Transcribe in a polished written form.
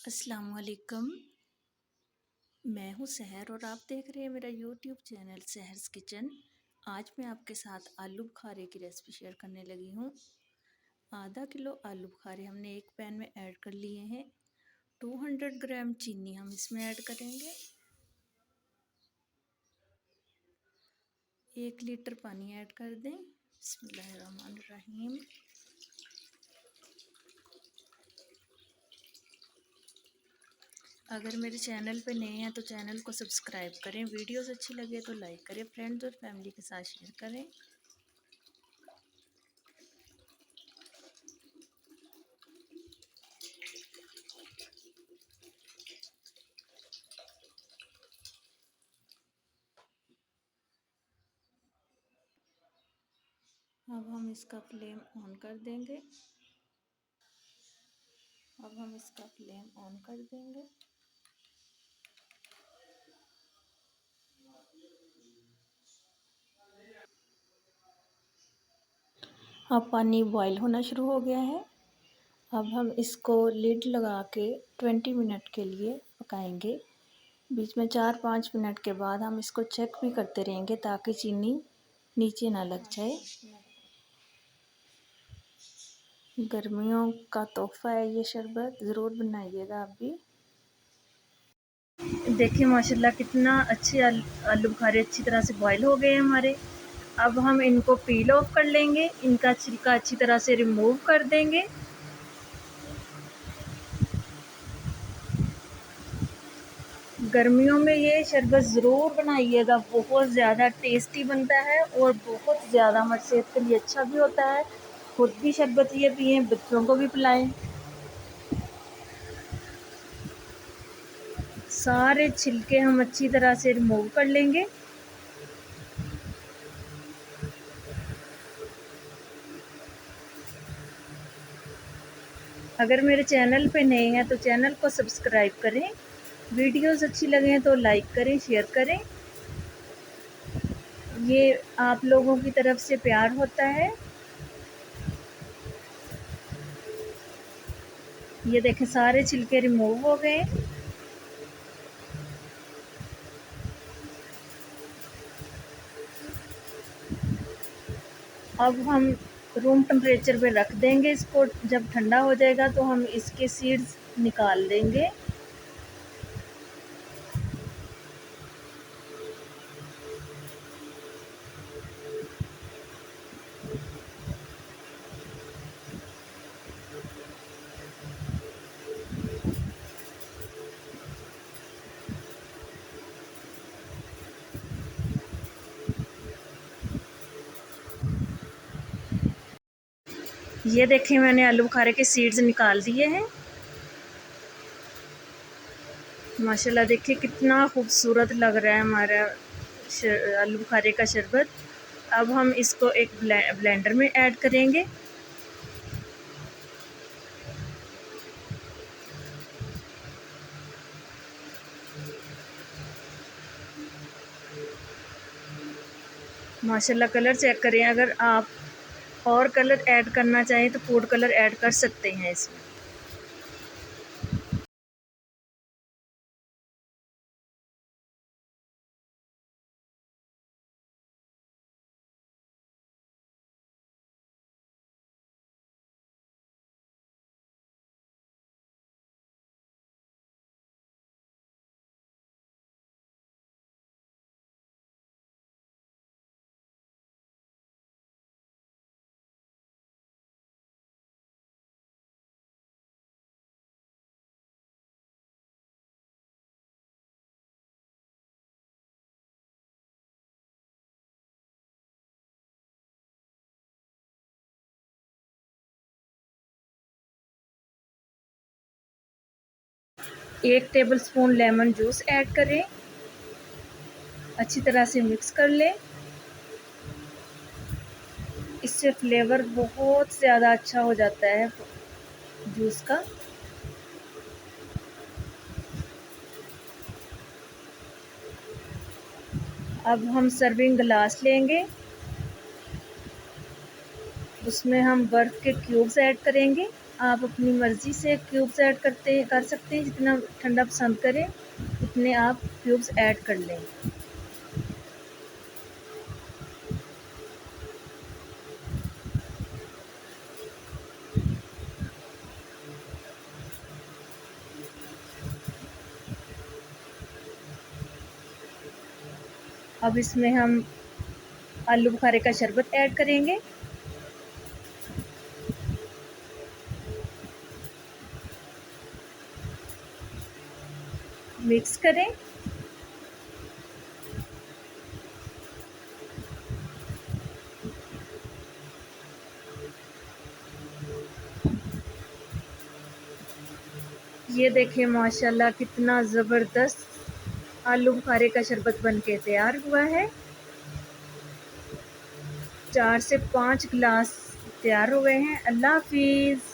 अस्सलाम वालेकुम। मैं हूँ सहर और आप देख रहे हैं मेरा यूट्यूब चैनल सहर्स किचन। आज मैं आपके साथ आलू बुखारे की रेसिपी शेयर करने लगी हूँ। आधा किलो आलू बुखारे हमने एक पैन में ऐड कर लिए हैं। 200 ग्राम चीनी हम इसमें ऐड करेंगे। 1 लीटर पानी ऐड कर दें। बिस्मिल्लाहिर्रहमानिर्रहीम। अगर मेरे चैनल पे नए हैं तो चैनल को सब्सक्राइब करें। वीडियोस अच्छी लगे तो लाइक करें, फ्रेंड्स और फैमिली के साथ शेयर करें। अब हम इसका फ्लेम ऑन कर देंगे। अब हम इसका फ्लेम ऑन कर देंगे। अब पानी बॉईल होना शुरू हो गया है। अब हम इसको लिड लगा के 20 मिनट के लिए पकाएंगे। बीच में 4-5 मिनट के बाद हम इसको चेक भी करते रहेंगे ताकि चीनी नीचे ना लग जाए। गर्मियों का तोहफ़ा है ये शरबत, ज़रूर बनाइएगा आप भी। देखिए माशाल्लाह कितना अच्छे आलू बुखारे अच्छी तरह से बॉईल हो गए हैं हमारे। अब हम इनको पील ऑफ कर लेंगे, इनका छिलका अच्छी तरह से रिमूव कर देंगे। गर्मियों में ये शरबत ज़रूर बनाइएगा, बहुत ज़्यादा टेस्टी बनता है और बहुत ज़्यादा हमारी सेहत के लिए अच्छा भी होता है। खुद भी शरबत ये पिएं, बच्चों को भी पिलाएं। सारे छिलके हम अच्छी तरह से रिमूव कर लेंगे। अगर मेरे चैनल पे नए हैं तो चैनल को सब्सक्राइब करें। वीडियोस अच्छी लगें तो लाइक करें, शेयर करें। ये आप लोगों की तरफ से प्यार होता है। ये देखें सारे छिलके रिमूव हो गए। अब हम रूम टेम्परेचर पे रख देंगे इसको। जब ठंडा हो जाएगा तो हम इसके सीड्स निकाल देंगे। ये देखें मैंने आलू बुखारे के सीड्स निकाल दिए हैं। माशाल्लाह देखिए कितना खूबसूरत लग रहा है हमारा आलू बुखारे का शरबत। अब हम इसको एक ब्लेंडर में ऐड करेंगे। माशाल्लाह कलर चेक करें। अगर आप और कलर ऐड करना चाहें तो फूड कलर ऐड कर सकते हैं इसमें। एक टेबलस्पून लेमन जूस ऐड करें। अच्छी तरह से मिक्स कर लें। इससे फ्लेवर बहुत ज़्यादा अच्छा हो जाता है जूस का। अब हम सर्विंग ग्लास लेंगे, उसमें हम बर्फ़ के क्यूब्स ऐड करेंगे। आप अपनी मर्ज़ी से क्यूब्स ऐड कर सकते हैं, जितना ठंडा पसंद करें उतने आप क्यूब्स ऐड कर लें। अब इसमें हम आलू बुखारे का शरबत ऐड करेंगे। मिक्स करें। ये देखिए माशाल्लाह कितना ज़बरदस्त आलू बुखारे का शरबत बनके तैयार हुआ है। 4 से 5 गिलास तैयार हो गए हैं। अल्लाह हाफ़िज़।